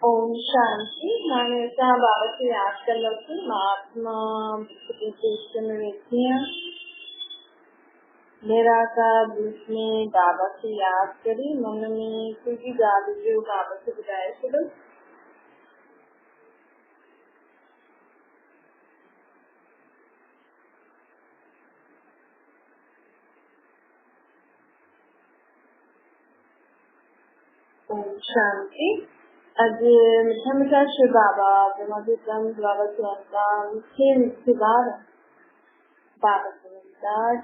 ओम शांति। मान्यता बाबा से याद कर लो कि महात्मा मेडिटेशन में मेरा का बीच में बाबा से याद करी मन में क्योंकि गाली जो बाबा से बताया चलो ओम शांति। आज मीठा मीठा शिव बाबा जमाते बाबा के अंतर मीठे बार बाबा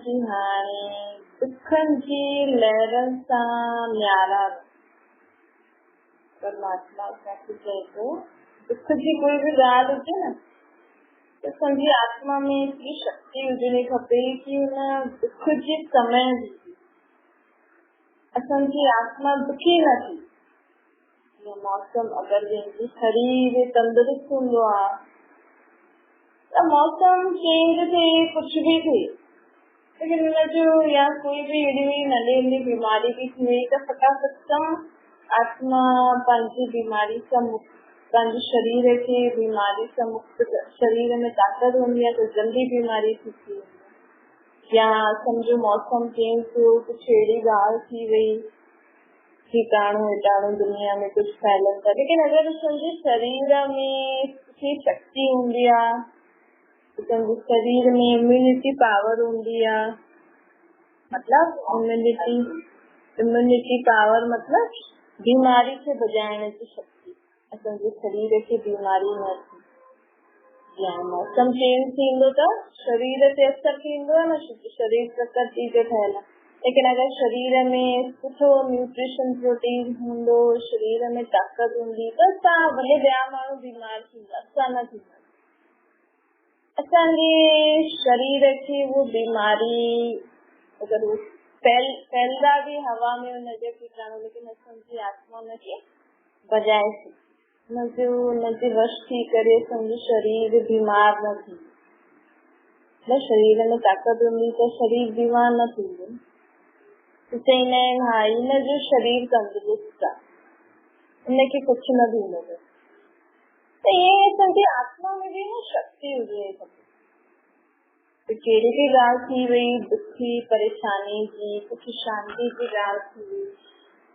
की हाणे दुखन जी लहरन सा न्यारा परमात्मा चए तो दुख जी कोई भी ॻाल्हि हुजे न त असांजी आत्मा में एतिरी शक्ति हुजणी खपे कि उन दुख जे समय असांजी आत्मा दुखी न थी। मौसम अगर जंहिंजी शरीर तंदुरुस्त हूंदो आहे त मौसम चेंज थिए कुझु बि थिए लेकिन हुनजो या कोई भी अहिड़ी नंढी बीमारी बि थी वई त फटाफट सां आत्मा पंहिंजी बीमारी सां मुक्त पंहिंजे शरीर खे बीमारी सां मुक्त शरीर में ताक़त हूंदी आहे त जल्दी बीमारी थी थी या सम्झो मौसम चेंज थियो कुझु अहिड़ी ॻाल्हि थी वई कीटाणु वीटाणु दुनिया में कुछ फैलन था लेकिन अगर असांजे शरीर में कुछ शक्ति हूंदी आहे असांजे शरीर में इम्यूनिटी पावर हूंदी आहे मतलब इम्यूनिटी पावर मतलब बीमारी से बचाइण जी शक्ति असांजे शरीर खे बीमारी न थी या मौसम चेंज थींदो त शरीर ते असर थींदो आहे न शरीर प्रकृति जो ठहियल आहे लेकिन अगर शरीर में सुठो न्यूट्रिशन प्रोटीन हूंदो शरीर में ताक़त हूंदी त असां भले ॿिया माण्हू बीमार थींदा असां न थींदा असांजे शरीर खे वो बीमारी अगर फैलदा भी हवा में हुनजे कीटाणु लेकिन असांजी आत्मा हुनखे बजाए थी हुनजे वश थी करे असांजो शरीर बीमार न थींदो शरीर में ताक़त हूंदी त शरीर बीमार न थींदो चईंदा आहिनि हा हिनजो शरीर तंदुरुस्त आहे हिनखे कुझु न थींदो त ईअं असांजी आत्मा में बि न शक्ति हुजे खपे कहिड़ी बि ॻाल्हि थी वई दुखी परेशानी जी कुझु शांति जी ॻाल्हि थी वई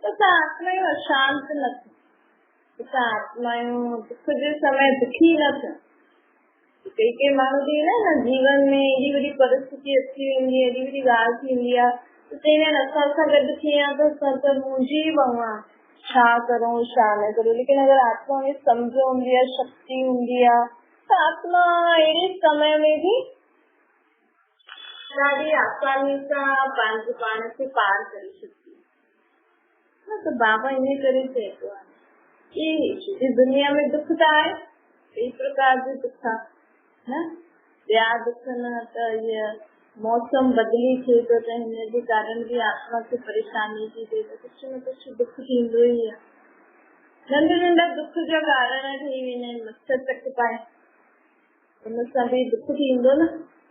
त असां आत्मायूं अशांत न थियूं असां आत्मायूं दुख जे समय दुखी न थियूं कई माण्हू बि न जीवन में एॾी वॾी परिस्थिति अची वेंदी आहे एॾी वॾी ॻाल्हि थींदी आहे त चईंदा आहिनि असां सां गॾु थी विया त असां त मुंहिंजी पऊं आहे छा करूं छा न करूं लेकिन अगर आत्मा में सम्झ हूंदी आहे शक्ति हूंदी आहे त आत्मा अहिड़े समय में बि ॾाढी आसानी सां पंहिंजे पाण खे पार करे सघंदी आहे त बाबा इन करे चए थो कि दुनिया में दुख त आहे कई प्रकार जो दुख आहे न ॿिया दुख न त इहा मौसम बदली थिए थो त हिनजे कारण भी आत्मा खे परेशानी थी थिए त कुझु न कुझु दुख थींदो ई आहे नंढा नंढा दुख जा कारण ठही वेंदा आहिनि मच्छर तक पाए हुन सां बि दुख थींदो न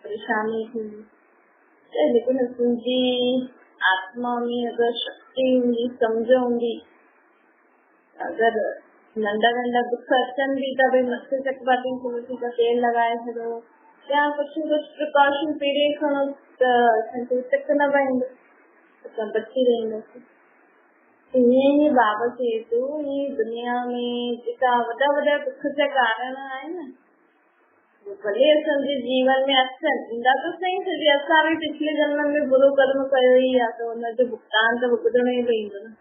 परेशानी थींदी लेकिन असांजी आत्मा में अगर शक्ति हूंदी सम्झ हूंदी अगर नंढा नंढा दुख अचनि बि त भई मच्छर चकबाती तुलसी का तेल लगाए छॾो या कुछ प्रिकॉशन पहिरें खणो त असांखे चक न पवंदो असां बची रहंदासीं ईअं ई बाबा चए थो ही दुनिया में जेका वॾा वॾा दुख जा कारण आहिनि न भले असांजे जीवन में अचनि ईंदा त सही सॼी असां बि पिछले जन्म में बुरो कर्म कयो ई आहे त हुनजो भुगतान त भुगतणो ई पवंदो न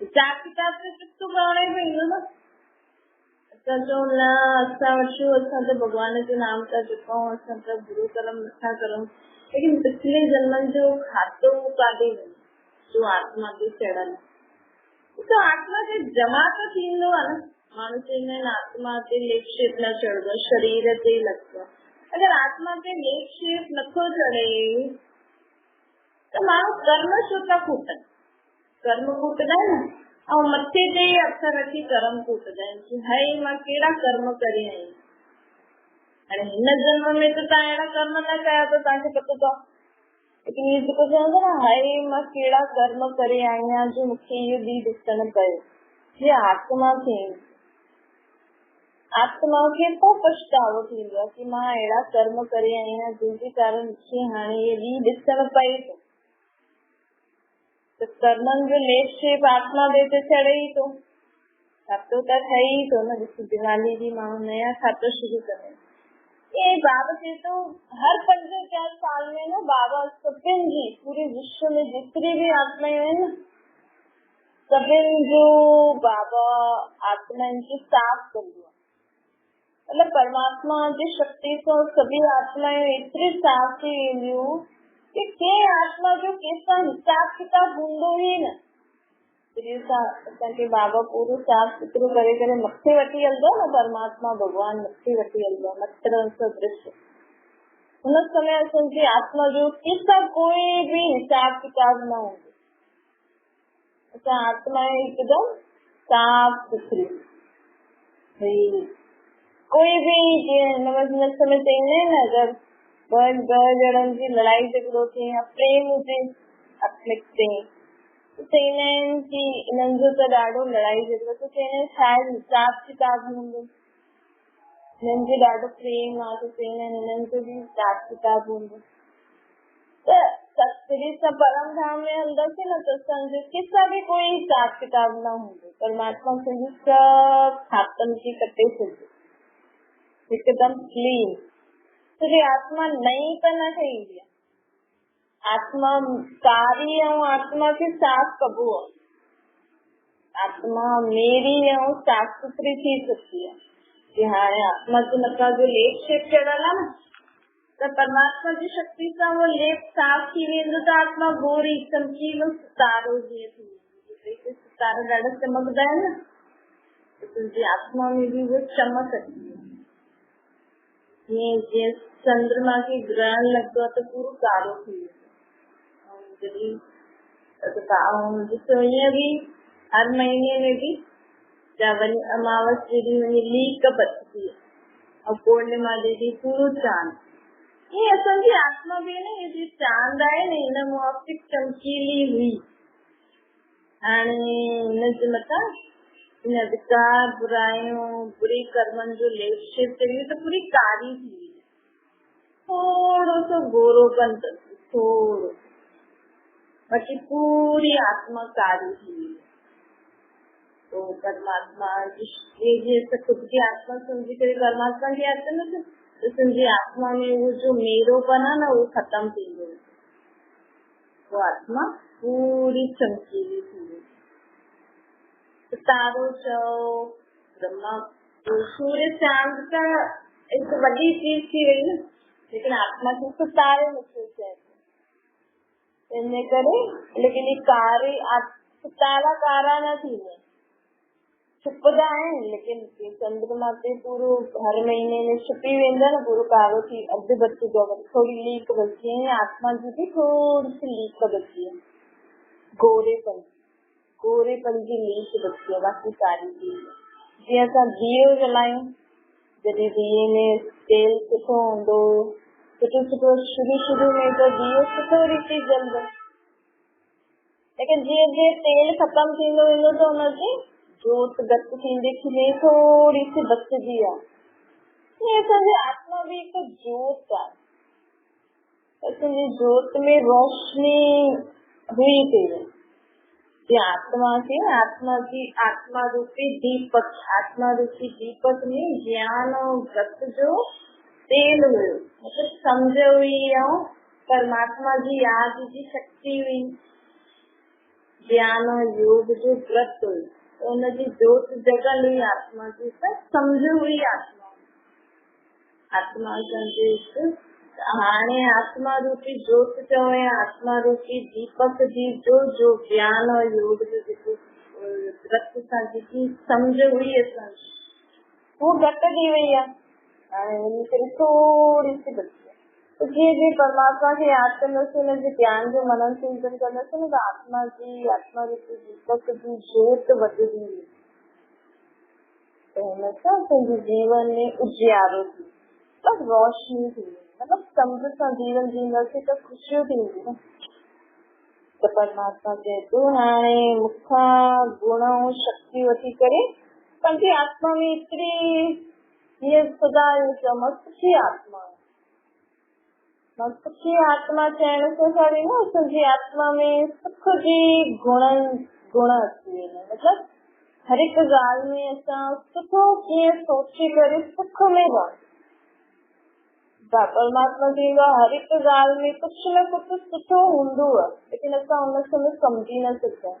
हिसाब किताब त चुकतो करणो ई पवंदो न असां चऊं न असां वठूं असां त भॻवान जो नाम था जपूं असां त बुरो कर्म नथा करूं लेकिन पिछले जन्मनि जो खातो काॾे वञे जो आत्मा ते चढ़ल त आत्मा ते जमा त थींदो आहे न माण्हू चवंदा आहिनि आत्मा ते लेप शेप न चढ़ंदो शरीर ते लॻंदो अगर आत्मा ते लेप शेप नथो चढ़े त माण्हू कर्म छो था फूटनि कर्म फूटदा आहिनि ऐं मथे ते हथ रखी कर्म फूटदा आहिनि कि हाय मां कहिड़ा कर्म करे आई हाणे हिन जन्म में त तव्हां अहिड़ा कर्म न कया त तव्हांखे पतो अथव लेकिन इहे जेको चवंदो न हाय मां कहिड़ा कर्म करे आई आहियां जो मूंखे इहो ॾींहुं ॾिसणु पियो हीअ आत्मा खे आत्मा खे पोइ पछतावो थींदो आहे कि मां अहिड़ा कर्म करे आई आहियां जिनके कारण मूंखे हाणे इहे ॾींहुं ॾिसण पए थो। त कर्मनि जो लेप शेप आत्मा ते त चढ़े ई थो, खातो त ठहे ई थो न। ॾिस दिवाली जी माण्हू नया खातो शुरू कंदा आहिनि। ये बाबा चए थो हर 5-4 साल में न बाबा सभिनि जी पूरे विश्व में जेतिरी भी आत्माएं आहिनि सभिनि जो बाबा आत्माउनि खे साफ़ कंदो आहे। मतलब परमात्मा जी शक्ति सां सभी आत्माएं एतिरी साफ़ थी वेंदियूं कि कंहिं आत्मा जो कंहिंसां हिसाब किताब हूंदो ई न। असांखे बाबा पूरो साफ़ सुथरो करे मथे वठी हलंदो न, परमात्मा भगवान मथे वठी हलंदो मत्र सदृश। हुन समय असांजी आत्मा जो कंहिंसां कोई भी हिसाब किताब न हूंदो। असां आत्मा हिकदम साफ़ सुथरी, कोई भी हिन समय चईंदा आहिनि न अगरि ॿ ॼणनि जी लड़ाई झगड़ो थिए या प्रेम हुजे अखिते चईंदा आहिनि कि इन्हनि जो त ॾाढो लड़ाई झगड़ो त चईंदा आहिनि शायदि हिसाब किताब हूंदो। हिननि जो ॾाढो प्रेम आहे त चईंदा आहिनि हिननि जो भी हिसाब किताब हूंदो। त सतरी सां परम धाम में हलंदासीं न त असांजो कंहिंसां भी कोई हिसाब किताब न हूंदो। परमात्मा असांजी सभु खातनि खे कटे छॾियो हिकदम क्लीन। तुंहिंजी आत्मा नई त न ठहींदी आहे, आत्मा कारी ऐं आत्मा खे साफ़ कबो आहे। आत्मा मेरी ऐं साफ़ सुथरी थी सकती है कि हाणे आत्मा जे मथां जो लेप शेप चढ़ियल आहे न त परमात्मा जी शक्ति सां वो लेप साफ़ थी वेंदो त आत्मा गोरी चमकीलो सितारो जीअं थी वेंदो। सितारा ॾाढा चमकदा आहिनि न त तुंहिंजी आत्मा में भी वो चमक अची वेंदी। जीअं चंद्रमा खे ग्रहण लॻंदो आहे त पूरो कारो थी वेंदो। ॾिसो ईअं भी हर महीने में भी वञी अमावस जे ॾींहुं वञी लीक बचंदी आहे ऐं पूर्णिमा जे ॾींहुं पूरो चांद। ये असांजी आत्मा भी न ये जो चांद आहे न हिन मुआफ़िक चमकीली हुई। हाणे हिनजे मथां हिन विकार बुराइयूं बुरे कर्मनि जो लेप शेप चढ़ी त पूरी कारी थी वई। थोड़ो सो गोरोपन अथसि थोड़ो, बाक़ी पूरी आत्मा कारी थी वई। तो परमात्मा जी खुद की आत्मा समझी करे परमात्मा की आत्मा न तो तुंहिंजी आत्मा में वो जो मेरोपन आहे न वो खत्म थी वियो। वो आत्मा पूरी चमकीली थी वई। सितारो चओ ब्रह्मा सूर्य चांद का एक वॾी चीज थी वई न, लेकिन आत्मा खे सितारे नथो चए इन करे। लेकिन ये कारे सितारा कारा न थींदा छुपदा आहिनि, लेकिन चंद्रमा ते पूरो हर महीने में छुपी वेंदा न पूरो कारो थी अधु बचंदो आहे। थोड़ी लीक बची है, आत्मा जी भी थोड़ी सी लीक बची है, गोरेपन जी लीक बची है, बाक़ी कारी थी। जीअं असां दियो जलायूं जॾहिं दिए में तेल सुठो हूंदो सुठो शुरू में तो दियो सुठो रीति जलंदो, लेकिन जीअं तेल ख़त्म थींदो वेंदो त हुनजी जोत घटि थींदी खिले थोड़ी सी बचदी आहे। ये असांजी आत्मा भी हिकु जोत आहे। असांजी जोत में रोशनी हुई थी आत्मा रूपी दीपक में ज्ञान और व्रत जो तेल हुयो, मतलब समझ हुई ऐं परमात्मा जी याद जी शक्ति हुई, ज्ञान और योग जो व्रत हुई उनजी जोत जगल हुई आत्मा जी त समझ हुई आत्मा संदेश। हाणे आत्मा रूपी जोत चओ या आत्मा रूपी दीपक जी जो ज्ञान और योग जो जेको व्रत सां जेकी समझ हुई असांजी वो घटिजी वई आहे। हाणे इन करे थोड़ी सी बची आहे। तो जीअं परमात्मा खे यादि कंदासीं हुनजे ज्ञान जो मनन चिंतन कंदासीं न त आत्मा रूपी दीपक जी जोत वधंदी हुई त हिन सां असांजे जीवन में उजियारो थी बस रोशनी थी, मतलब सम्झ सां जीवन जींदासीं त ख़ुशियूं थींदियूं न। त परमात्मा चए थो हाणे मूंखां गुण ऐं शक्ति वठी करे पंहिंजी आत्मा में एतिरी ये सदा सुखी आत्मा है। सुखी आत्मा चयन से सारी ना सुखी आत्मा में सुख जी गुण अची है। मतलब हर एक गाल में असा सुठो कीअं सोची करे सुख में रहो। परमात्मा थींदो हर एक गाल में कुछ न कुछ सुठो हूंदो है, लेकिन असा उन समय समझी न सघूं।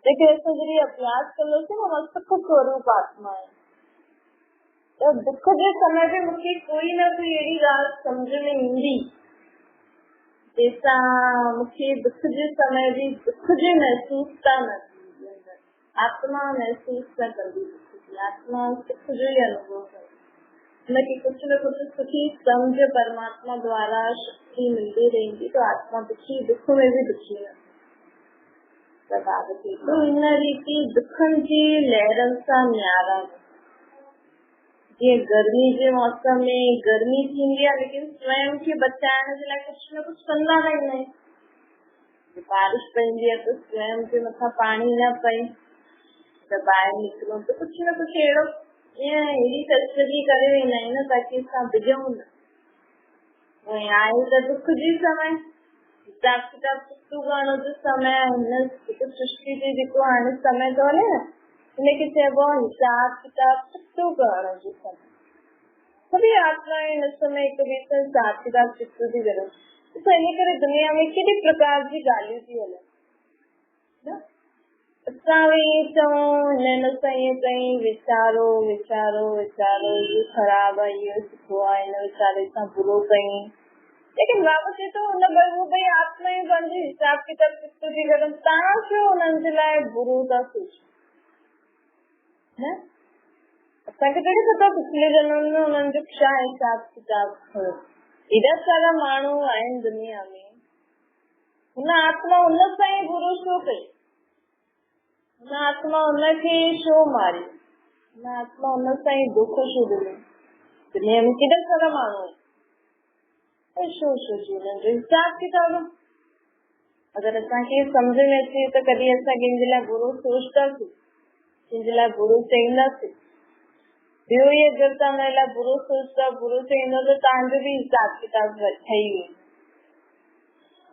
लेकिन असां जॾहिं अभ्यास कंदासीं न सुख स्वरूप आत्मा है। तो दुख के समय पे मुझे कोई ना कोई अड़ी गाल समझ में ईंदी जैसा मुझे दुख के समय भी दुख जो महसूस था न आत्मा महसूस न करती। आत्मा सुख जो ही अनुभव करे न कि कुछ न कुछ सुखी समझ परमात्मा द्वारा शक्ति मिलती रहेगी तो आत्मा दुखी दुख में भी दुखी न प्रभावित। तो इन रीति दुखन की लहरन सा न्यारा ये गर्मी के मौसम में गर्मी थींदी है, लेकिन स्वयं के बचाने के लिए कुछ न कुछ कंदा नहीं। बारिश पवंदी है तो स्वयं के मथा पानी न पए, जब बाहर निकलो तो कुछ न कुछ अड़ी तस्वीर करे वेंदा आहियूं न ताकि असां भिजूं न। आए तो दुख जी समय हिसाब किताब चुकतू करण जो समय हिन सृष्टि जे जेको हाणे समय तो हले न इनके चइबो आहे हिसाब किताब चुकतू करण जो समय। सभी आत्माएं हिन समय हिक ॿिए सां हिसाब किताब चुकतू थी कनि। ॾिसो इन करे दुनिया में केॾी प्रकार जी ॻाल्हियूं थी हलनि। असां ईअं चऊं हिन सां ईअं कई वीचारो वीचारो वीचारो इहो ख़राबु आहे इहो सुठो आहे हिन वीचारे सां बुरो कई। लेकिन बाबा चए थो हुन भई आत्माएं पंहिंजी हिसाब किताब चुकतू थी कनि। तव्हां छो हुननि जे लाइ बुरो था सोचो? असांखे थोड़ी पता पिछले जन्म में उन्हनि जो छा हिसाब किताब हुयो। एॾा सारा माण्हू आहिनि दुनिया में, हुन आत्मा हुन सां ई बुरो छो कई? हुन आत्मा हुनखे छो मारी? हुन आत्मा हुन सां ई दुख छो ॾिनो? दुनिया में केॾा सारा माण्हू आहिनि, छो सोची हुननि जो हिसाब किताब? अगरि असांखे सम्झ में अचे त कॾहिं असां कंहिंजे लाइ बुरो सोचतासीं, कंहिंजे लाइ बुरो चईंदासीं। ॿियो ई अगरि तव्हां हुन लाइ बुरो सोचता बुरो चईंदो त तव्हांजो बि हिसाब किताब ठही वेंदो।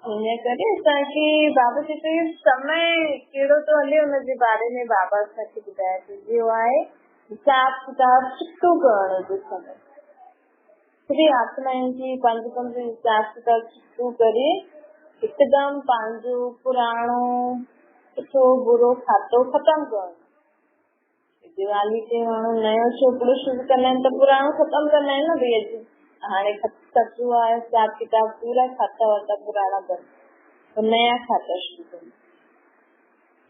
इन करे असांखे बाबा चए थो समय कहिड़ो थो हले हुनजे बारे में बाबा असांखे ॿुधाए थो। जो आहे हिसाब किताब चुकतू करण जो समय। सॼी आत्माउनि जी पंहिंजो हिसाब किताब चुकतू करे हिकदमि पंहिंजो पुराणो सुठो बुरो खातो ख़तमु करणु। दिवाली ते माण्हू नयो छोकिरो शुरू कंदा आहिनि त पुराणो ख़तमु कंदा आहिनि न। भई अॼु हाणे कचो आहे हिसाब किताब पूरा खाता वाता पुराणा बंदि, नया खाता शुरू कंदा।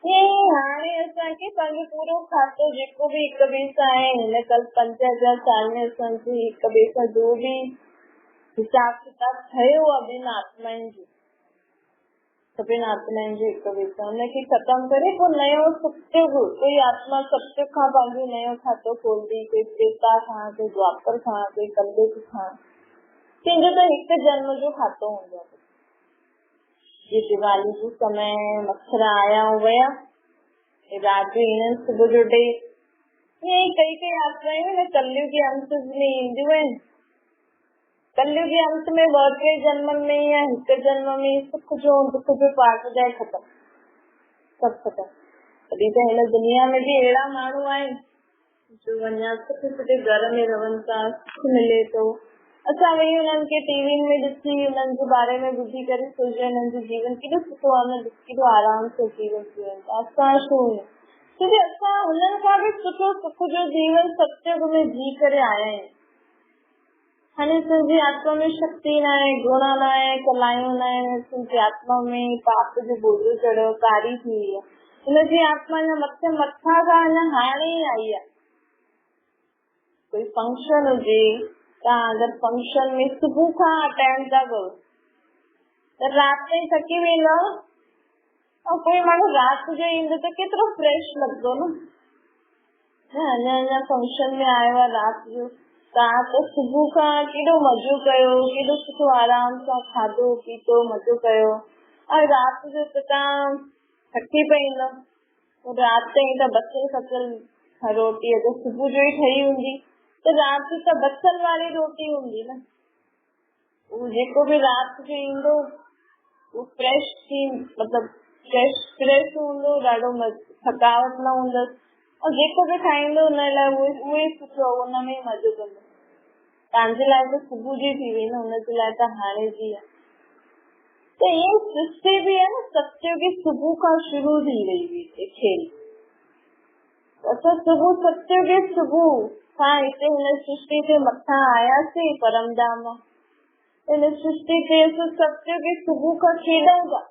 हाणे असांखे पंहिंजो पूरो खातो जेको बि हिक ॿिए सां आहे हिन कल 5000 साल में असांखे हिक ॿिए सां जो बि हिसाब किताब ठहियो आहे ॿिनि आत्माउनि जो, सभिनि आत्माउनि जो हिक ॿिए सां हुनखे ख़तमु करे पोइ नयो सत्युग कोई आत्मा सत्युग खां पंहिंजो नयो खातो खोलंदी। कोई त्रेता खां, कोई द्वापर खां, कोई कलयुग खां। कंहिंजो त हिकु जन्म जो खातो हूंदो आहे। ये दिवाली जो समय मच्छर आया हुआ, रात जो ईंदा सुबुह जो टे ईअं कई आत्माएं न कलयुग के अंत में ईंदियूं आहिनि। कलयुग के अंत में 2-3 जन्म में या हिक जन्म में सुख जो दुख जो पाट जाए खत्म, सब खत्म। तॾहिं त हिन दुनिया में भी अहिड़ा माण्हू आहिनि जो वञा सुठे सुठे घर में रहनि था, सुख मिले थो। असां वेही हुननि खे टीवी में ॾिसी हुननि जे बारे में ॿुधी करे सोचे हुननि जो जीवन केॾो सुठो आहे, केॾो आराम सां जीवन जीवन था। असां छो छोकी असां हुननि खां बि सुठो सुख जो जीवन सत्युग में जी करे आया आहियूं। हाणे तुंहिंजी आत्मा में शक्ति न आहे, गुण न आहे, कलायूं न आहे, तुंहिंजी आत्मा में पाप जो बोझो चढ़ियो, कारी थी वई आहे। हुनजी आत्मा जा मथां खां अञा हाणे ई आई आहे। कोई फंक्शन हुजे, तव्हां अगरि फंक्शन में सुबुह खां अटेंड था करो त राति ताईं थकी वेंदव, और कोई माण्हू राति जो ईंदो त केतिरो फ्रेश लॻंदो न। अञा फंक्शन में आयो आहे राति जो, तव्हां त सुबुह खां केॾो मज़ो कयो, केॾो सुठो आराम सां खाधो पीतो मज़ो कयो, ऐं राति जो त तव्हां थकी पईंदव। राति ताईं त बचियल खचियल रोटी अगरि सुबुह जो ई ठही हूंदी तो रात जो बचन वाली रोटी होंगी ना, वो जेको भी रात जो ईंदो वो फ्रेश थी, मतलब फ्रेश हूंदो, ॾाढो थकावट न हूंदसि, और जेको भी खाईंदो हुन लाइ उहे सुठो, हुन में मज़ो कंदो। तव्हांजे लाइ त सुबुह जी थी वई न, हुनजे लाइ त हाणे जी आहे। तो ये सृष्टि भी है ना, सत्युगी सुबह का शुरू थी रही हुई खेल। अच्छा सुबह सत्युगी सुबह खां हिते हिन सृष्टि ते मथां आयासीं परमधाम, हिन सृष्टि ते सत्युगी सुबह का खेॾूं था।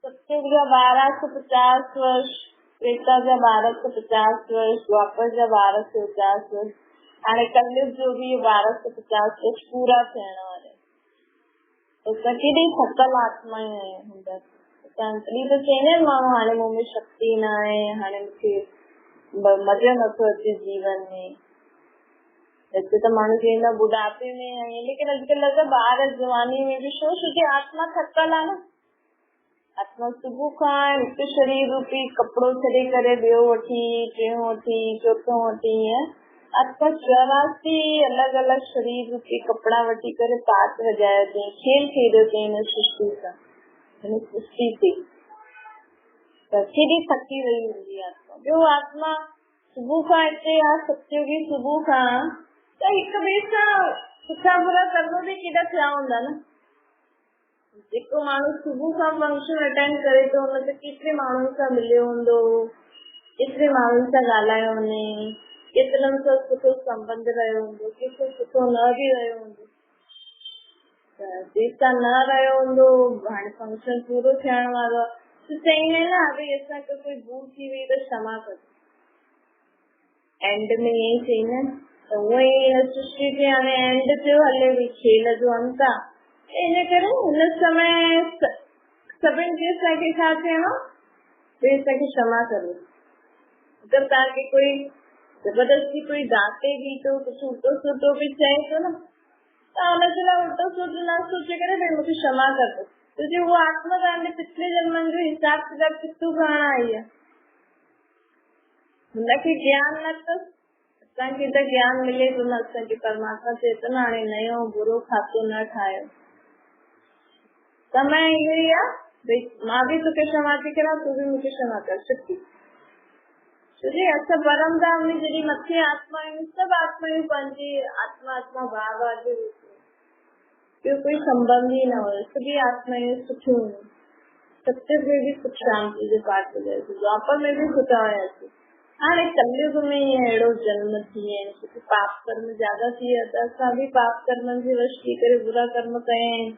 सत्युग जा 1250 वर्ष, त्रेता जा 1250 वर्ष, द्वापर जा 1250 वर्ष, हाणे कलयुग जो भी 1250 वर्ष पूरा थियण वारा। तो केॾी थकल आत्मा हूंदा, तॾहिं त चईंदा आहिनि माण्हू हाणे मूं में शक्ति न आहे, हाणे मूंखे मज़ो नथो अचे जीवन में। वैसे त माण्हू चईंदा बुढ़ापे में आहे, लेकिन अॼुकल्ह त ॿार जवानी में बि छो, छोकी आत्मा थकल आहे न। आत्मा सुबुह खां हिकु शरीर रूपी कपिड़ो छॾे करे ॿियो वठी, टियों वठी, चोथों वठी, आत्मा 84 अलग अलग शरीर रूपी कपड़ा वठी करे पाठ वजायो अथई, खेल खेॾियो अथई हिन सृष्टि सां, हिन सृष्टि ते। त केॾी थकी वई हूंदी आत्मा। ॿियो आत्मा सुबुह खां हिते आहे सत्युगी सुबुह खां, त हिक ॿिए सां सुठा बुरा कर्म बि केॾा थिया हूंदा न। जेको माण्हू सुबुह खां फंक्शन अटेंड करे थो, हुन ते केतिरे माण्हुनि सां मिलियो हूंदो, केतिरे माण्हुनि सां ॻाल्हायो वञे, केतिरनि सां सुठो संबंध रहियो हूंदो, केतिरो सुठो न बि रहियो हूंदो। जेसां न रहियो हूंदो, हाणे फंक्शन पूरो थियण वारो आहे, त चईंदा आहिनि न अगरि असांखे कोई भूल थी वई त क्षमा कजो, एंड में ईअं चईंदा आहिनि। त उहो ई हिन सृष्टि ते हाणे एंड थियो, हले वई खेल जो अंत आहे। इन करे हिन समय सभिनि खे असांखे छा थियणो, भई असांखे क्षमा करो। अगरि तव्हांखे कोई जबरदस्ती कोई डांटे भी तो, कुछ उल्टो सुल्टो भी चए तो न, तो हुनजे लाइ उल्टो सुल्टो न सोचे करे भई मूंखे क्षमा कर दो, छोकी वो आत्मा तव्हांजे पिछले जन्मनि जो हिसाब किताब किथां करण आई आहे। हुनखे ज्ञान न अथसि, असांखे त ज्ञान मिले थो न, असांखे परमात्मा चए थो न हाणे नयो बुरो खातो न ठाहियो। समय इहो ई आहे भई मां बि तोखे क्षमा थी करां, तूं बि मूंखे क्षमा कर सकती। छोकी असां परमधाम में जॾहिं मथे आत्मा आहियूं, सभु आत्मायूं पंहिंजी आत्मा आत्मा भाव जे रूप में, ॿियो कोई संबंध ई न हुयो, सभी आत्मायूं सुठियूं हुयूं। सत्युग में भी सुख शांति जो पाठ हुयासीं, द्वापर में भी सुठा हुयासीं। हाणे कलयुग में अहिड़ो जन्म थी विया आहिनि, छोकी पाप कर्म ज्यादा थी विया, त असां बि पाप कर्मनि जे वश थी करे बुरा कर्म कया आहिनि,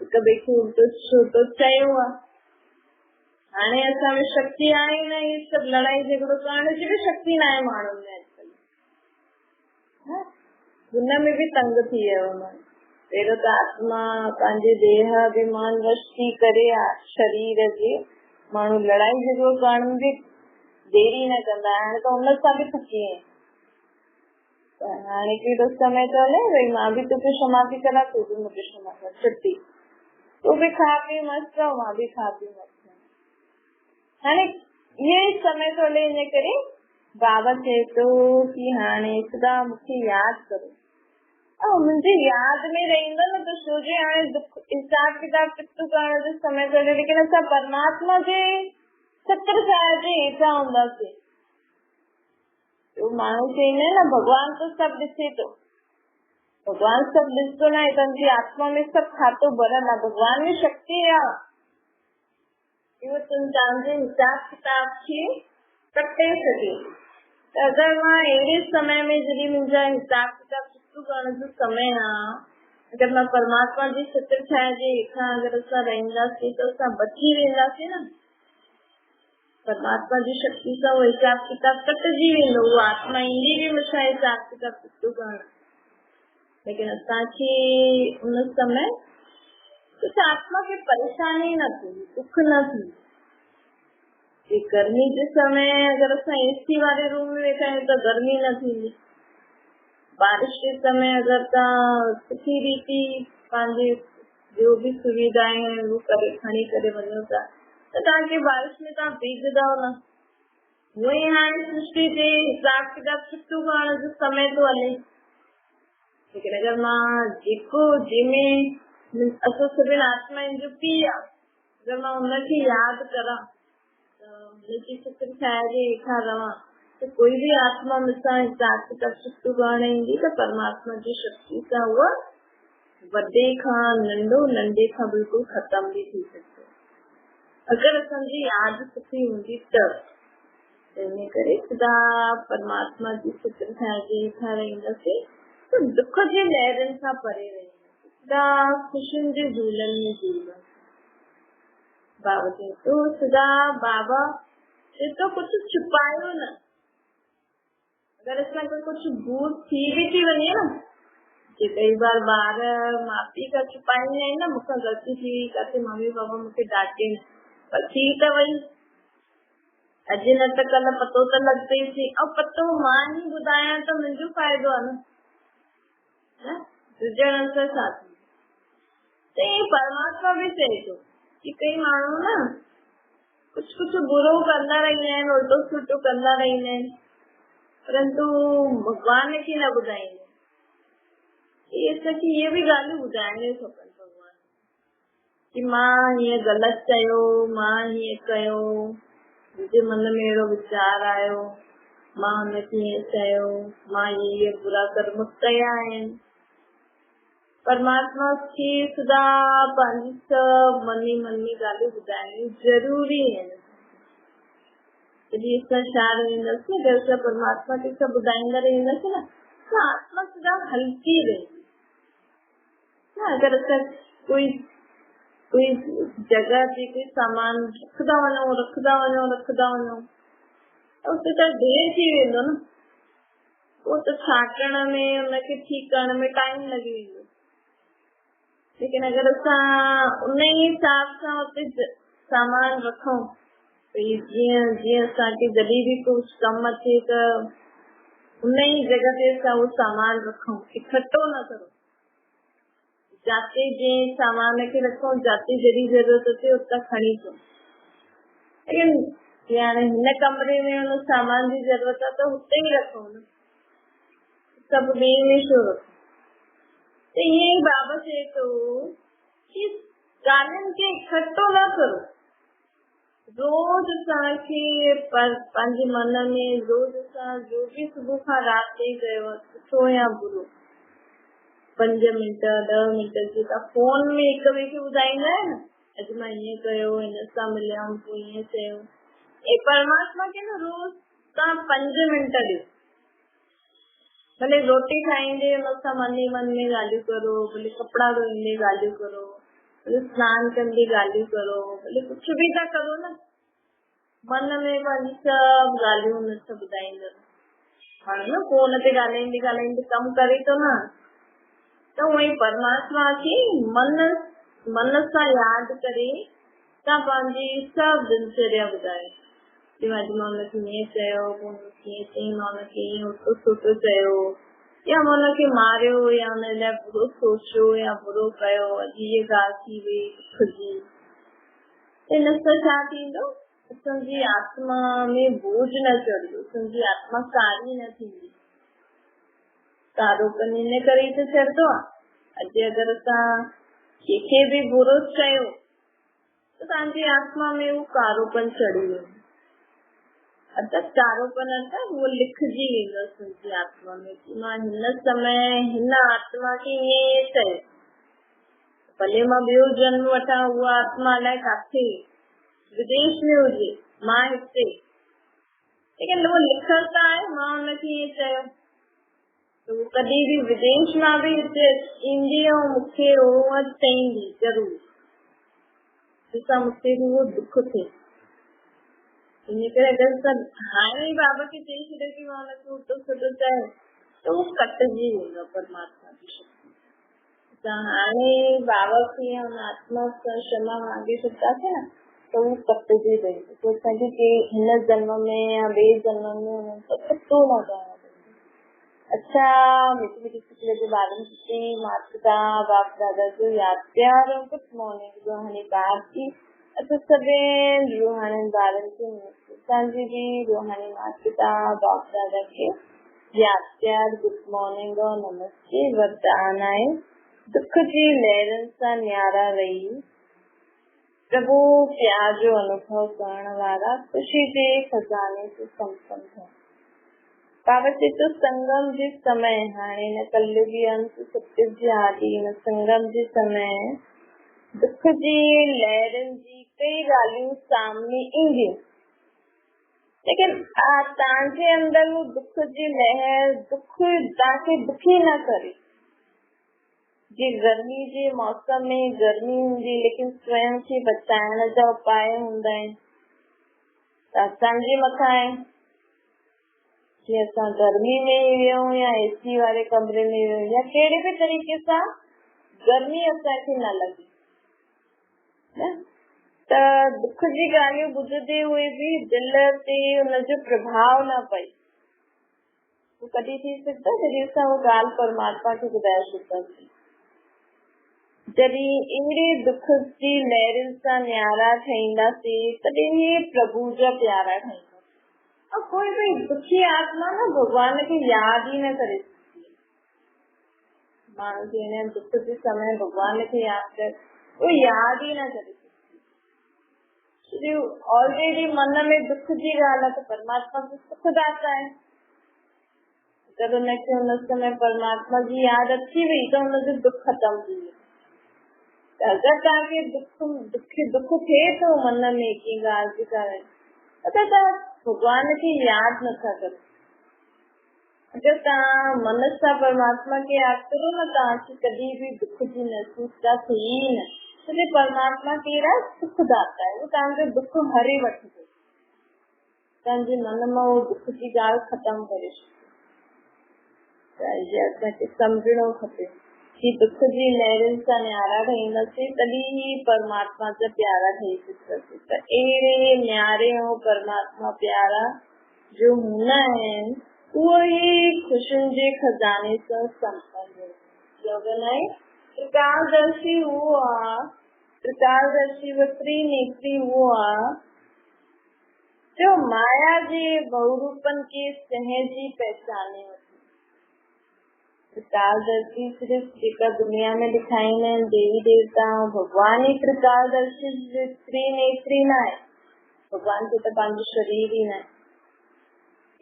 हिक ॿिए खे उल्टो सुल्टो चयो आहे। हाणे असां में शक्ति आहे न, ये सभु लड़ाई झगड़ो करण जी भी शक्ति न आहे माण्हुनि में अॼुकल्ह, हुन में भी तंग थी वियो माण्हू। पहिरियों त आत्मा पंहिंजे देह अभिमान वश थी करे शरीर जे माण्हू लड़ाई झगड़ो करण में देरी न कंदा, हाणे त हुन सां बि थकी विया। हाणे कहिड़ो समय थो हले, भई मां बि तोखे क्षमा थी करां, तूं बि मूंखे क्षमा कर, छुट्टी, तूं बि खा पी मस्त रहो, मां बि खा पी मस्त। हाणे इहे समय थो हले, इन करे बाबा चए थो कि हाणे सदा मूंखे यादि करो, ऐं मुंहिंजी यादि में रहंदो न, त छो जे हाणे हिसाब किताब किथो करण जो समय थो हले, लेकिन असां परमात्मा जे छत्र छाया जे हेठां हूंदासीं। माण्हू चईंदा आहिनि न भॻवान तो सभु ॾिसे थो, भॻवान सभु ॾिसंदो न आहे, तव्हांजी आत्मा में सभु खातो भरियल आहे, भॻवान में शक्ति आहे, इहो तव्हांजे हिसाब किताब खे कटे सघे। त अगरि मां अहिड़े समय में जॾहिं मुंहिंजा हिसाब किताब किथो करण जो समय आहे, अगरि मां परमात्मा जी छत्र छाया जे हेठां अगरि असां रहंदासीं त असां बची वेंदासीं न, परमात्मा जी शक्ति सां उहो हिसाब किताब कटिजी वेंदो, उहा आत्मा ईंदी बि मूंसां हिसाब किताब किथो करण। लेकिन असांखे उन समय कुछ आत्मा खे परेशानी न थी, दुख न थी। गर्मी जे समय अगर असां एसी वारे रूम में वेठा आहियूं त गर्मी न थींदी, बारिश जे समय अगर तव्हां सुठी रीति पंहिंजी जो भी सुविधाएं आहिनि वो करे खणी करे वञो था, त तव्हांखे बारिश में तव्हां भीगंदव न, वही हाणे सृष्टि जे हिसाब किताब छुट्टू करण जो समय तो हले, लेकिन अगर मां जेको जंहिंमें असां सभिनि आत्माउनि जो पीउ आहे, अगर मां हुनखे यादि करां त हुनजी चित्र छाया जे हेठां रवां त कोई भी आत्मा मूंसां हिसाब किताब छुट्टू करण ईंदी त परमात्मा जी शक्ति सां उहा वॾे खां नंढो, नंढे खां बिल्कुलु ख़तम भी थी सघे अगर असांजी यादि सुठी हूंदी त। इन करे सदा परमात्मा जी चित्र छाया जे हेठां रहंदासीं त दुख जे लहरनि सां परे रहंदासीं, सदा ख़ुशियुनि जे झूलनि में झूलंदासीं। बाबा चए तो सदा बाबा चए तो कुछ छुपायो न, अगर असांखे कुछ भूल थी भी थी वञे न, कि कई बार ॿार माउ पीउ खां छुपाईंदा आहिनि न, मूंखां ग़लती थी वई, किथे मम्मी पापा मूंखे डांटे, पर थी त वई, अॼु न त कल्ह पतो त लॻंदो ई, ऐं पतो मां ही ॿुधायां त मुंहिंजो फ़ाइदो आहे न, हुजण सां छा थी। त ईअं परमात्मा बि चए थो कि कई माण्हू न कुछ कुछ बुरो कंदा रहंदा आहिनि, उल्टो सुल्टो कंदा रहंदा आहिनि, परंतु भॻवान खे न ॿुधाईंदा। असांखे इहे बि ॻाल्हियूं ॿुधाइणियूं खपनि भॻवान कि मां हीअं ग़लति कयो, मां हीअं कयो, मुंहिंजे मन में अहिड़ो वीचार आयो, मां हुनखे हीअं चयो, मां इहे बुरा कर्म कया आहिनि। परमात्मा खे सदा पंहिंजी सभु मनी ॻाल्हियूं ॿुधाइणियूं ज़रूरी आहिनि। तॾहिं असां छा रहंदासीं, अगरि असां परमात्मा खे सभु ॿुधाईंदा रहंदासीं न त आत्मा सदा हल्की रहंदी। अगर असां कोई जगह ते कोई सामान रखदा वञो त उते त ढेर थी वेंदो न, उहो त छाटण में, उनखे ठीक करण में टाइम लॻी वेंदो। लेकिन अगर असां उन ई हिसाब सां उते सामान रखूं, जीअं जीअं असांखे जॾहिं बि कुछ कमु अचे त उन ई जगह ते असां उहो सामान रखूं, इकट्ठो न करूं, जाते जंहिं सामान खे रखूं, जाते जॾहिं जरूरत अचे उतां खणी अचूं। लेकिन हाणे हिन कमरे में हुन सामान जी जरूरत आहे त हुते ई रखूं न, सभु ॿिए में छो रखूं। त ईअं ई बाबा चए थो कि ॻाल्हियुनि खे इकट्ठो न करो, रोज असांखे पंहिंजे मन में रोज असां जो बि सुबुह खां राति ताईं कयो आहे, सुठो या बुरो, 5 मिंट 10 मिंट जी त फोन में हिक ॿिए खे ॿुधाईंदा आहिनि न, अॼु मां ईअं कयो, हिन सां मिलियमि, पोइ ईअं चयो। ए परमात्मा खे न रोज तव्हां 5 मिंट ॾियो, भले रोटी खाईंदे हुन सां मन ई मन में ॻाल्हियूं करो, भले कपिड़ा धोईंदे ॻाल्हियूं करो, भले सनानु कंदे ॻाल्हियूं करो, भले कुछ बि था करो न, मन में पंहिंजी सभु ॻाल्हियूं हुन सां ॿुधाईंदव। हाणे न फोन ते ॻाल्हाईंदे कमु करे थो न, त उहे परमात्मा खे मन सां यादि करे तव्हां पंहिंजी सभु दिनचर्या ॿुधायो कि अॼु मां हुनखे हीअं चयो, पोइ कीअं चई, मां हुनखे ईअं उल्टो सुल्टो चयो, या मां हुनखे मारियो, या हुन लाइ बुरो सोचियो या बुरो कयो, अॼु हीअ ॻाल्हि थी वई दुख जी। हिन सां छा थींदो, असांजी आत्मा में बोझ न चढ़ंदो, असांजी आत्मा कारी न थींदी। कारोपन इन करे ई त चढ़ंदो आहे। अॼु अगरि असां कंहिंखे बि बुरो चयो त तव्हांजी आत्मा में उहो कारोपन चढ़ी वेंदो, अर्थात कारोपन अर्थात उहो लिखजी वेंदो असांजी आत्मा में कि मां हिन समय हिन आत्मा खे ईअं चयो, भले मां ॿियो जन्म वठां, उहा आत्मा अलाए काथे विदेश में हुजे, मां हिते, लेकिन उहो लिखल त आहे मां हुनखे ईअं चयो, तो कॾहिं बि विदेश मां बि हिते ईंदी ऐं मूंखे उहा चईंदी ज़रूर, जंहिंसां मूंखे बि उहो दुख थिए। इन करे अगरि असां हाणे बाबा खे चई छॾियो कि मां हुनखे उल्टो सुठो चयो त उहो कटिजी वेंदो परमात्मा जी शक्ति। असां हाणे बाबा खे हुन आत्मा सां क्षमा मांगे छॾींदासीं न त उहो कटिजी वेंदो, पोइ असांखे हिन जन्म में या ॿिए जन्म में हुननि सां पतो न करणो। अच्छा, मीठी मीठी शुक्ल जे बारे में माता पिता बाप दादा जो याद प्यार और गुड मॉर्निंग रूहानी बात की अच्छा सभी रूहानी बारन के पाकिस्तान जी भी रूहानी माता पिता बाप दादा के याद गुड मॉर्निंग और नमस्ते वरदान आए। दुख जी लहरन सा न्यारा रही प्रभु प्यार जो अनुभव करण वाला खुशी के खजाने से संपन्न है। पावती तो संगम जी समय हाणे न कलयुगी अंत सत्य जी आदि न संगम जी समय दुख जी लहरन जी कई ॻाल्हियूं सामने ईंदियूं, लेकिन तव्हांजे अंदर वो दुख जी लहर दुख तव्हांखे दुखी न करे। जी गर्मी जे मौसम में गर्मी हूंदी, लेकिन स्वयं खे बचाइण जा उपाय हूंदा आहिनि त असांजे मथां आहे कि असां गर्मी में वियूं या एसी वारे कमरे में वियूं या कहिड़े बि तरीक़े सां गर्मी असांखे न लॻे त दुख जी ॻाल्हियूं ॿुधंदे हुए भी दिल ते उनजो प्रभाव न पए। वो कॾहिं थी सघंदो जॾहिं असां वो ॻाल्हि परमात्मा खे ॿुधाए छॾींदासीं, जॾहिं अहिड़े दुख जी लहरुनि सां न्यारा ठहींदासीं तॾहिं प्रभु जा प्यारा ठहींदासीं। और कोई भी दुखी आत्मा न भगवान खे याद ही न करे सघंदी। माण्हू चवंदा आहिनि दुख जे समय भगवान खे याद कर, वो याद ही न करे। ऑलरेडी मन में दुख जी ॻाल्हि आहे त परमात्मा जो सुख दाता है। अगर उनखे उन समय परमात्मा जी याद अची वई त उनजो दुख खत्म थी वियो। अगर तव्हांखे दुख थिए थो मन में कंहिं ॻाल्हि जे कारण त तव्हां भगवान खे याद नथा करो। अगर तव्हां मन सां परमात्मा खे याद करो न तव्हांखे कॾहिं भी दुख जी महसूस थिए ई न। परमात्मा केड़ा सुख दाता है, वो तव्हांजो दुख हरे वठंदो, तव्हांजे मन मां वो दुख जी ॻाल्हि खत्म करे छॾींदो। असांखे सम्झणो खपे कि दुख जी लहरुनि सां न्यारा ठहींदासीं तॾहिं ही परमात्मा जा प्यारा ठही सघंदासीं। त अहिड़े न्यारे ऐं परमात्मा प्यारा जो हूंदा आहिनि उहो ई खुशियुनि जे खजाने सां संपन्न है। त्रिकालदर्शी वो आ, त्रिकालदर्शी व त्रिनेत्री वो आ जो माया जे बहुरूपन के सहज ही पहचाने वठे। त्रिकालदर्शी सिर्फ जेका दुनिया में दिखाईंदा आहिनि देवी देवता भगवान ही त्रिकालदर्शी त्रिनेत्री न आहे। भगवान खे त पंहिंजो शरीर ही न आहे।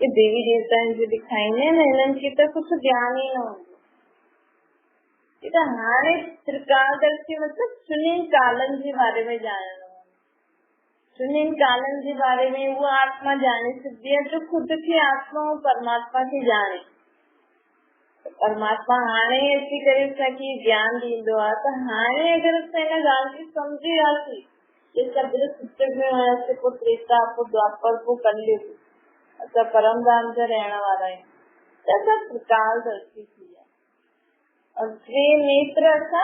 ये देवी देवता जो दिखाईंदा आहिनि हिननि खे त कुझु ज्ञान ही न हूंदो। हाणे त्रिकालदर्शी मतलब सुनील कालन जे बारे में ॼाणणो। सुनील कालन जे बारे में वो आत्मा जाने सकती है जो खुद की आत्मा और परमात्मा खे जाने। परमात्मा हाणे अची करे असांखे ज्ञान ॾींदो आहे त हाणे अगर असां हिन ॻाल्हि खे सम्झी वियासीं कि सभु सत्युग में हुयासीं, पोइ त्रेता, पोइ द्वापर, पोइ कलयुग, असां परम धाम जा रहण वारा आहियूं त असां त्रिकालदर्शी थी विया। और टे नेत्र अच्छा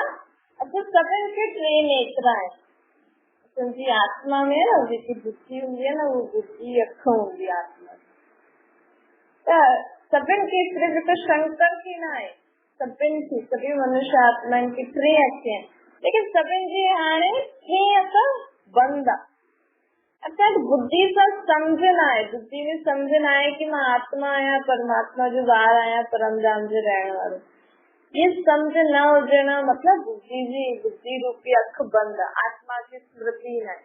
सभिनि खे टे नेत्र आहिनि। असांजी आत्मा में न जेकी बुद्धि हूंदी आहे न वो बुद्धि अख हूंदी आहे आत्मा त सभिनि खे सिर्फ़ हिकु शंकर खे न आहे, सभिनि खे सभी मनुष्य आत्माउनि खे टे अखि आहिनि, लेकिन सभिनि जी हाणे टे अख बंद आहे। असांखे बुद्धि सां सम्झ न आहे, बुद्धि में सम्झ न आहे कि मां आत्मा आहियां, परमात्मा जो ॿार आहियां, परमधाम जो रहण वारो। ये समझ न हुजण मतलब बुद्धि रूपी अख बंद, आत्मा की स्मृति न।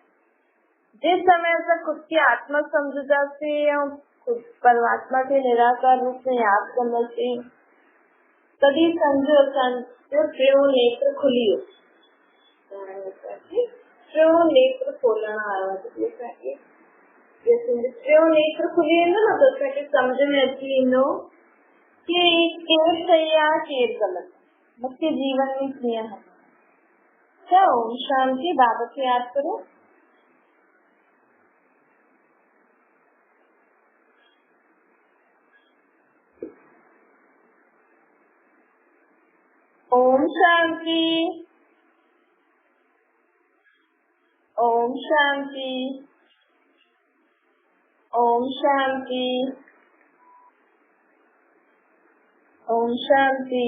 जिस समय असां खुद की आत्मा समझदासीं ऐं खुद परमात्मा के निराकार रूप में याद कंदासीं तॾहिं सम्झो असांजो टियों नेत्र खुली वियो। टियों नेत्र खोलण वारो आहे। टियों नेत्र खुली वेंदो न त असांखे सम्झ में अची वेंदो कि केर सही आहे केर गलत, मुख्य जीवन में कीअं है। क्या ओम शांति। बाबा खे याद करो। ओम शांति, ओम शांति, ओम शांति, ओम शांति।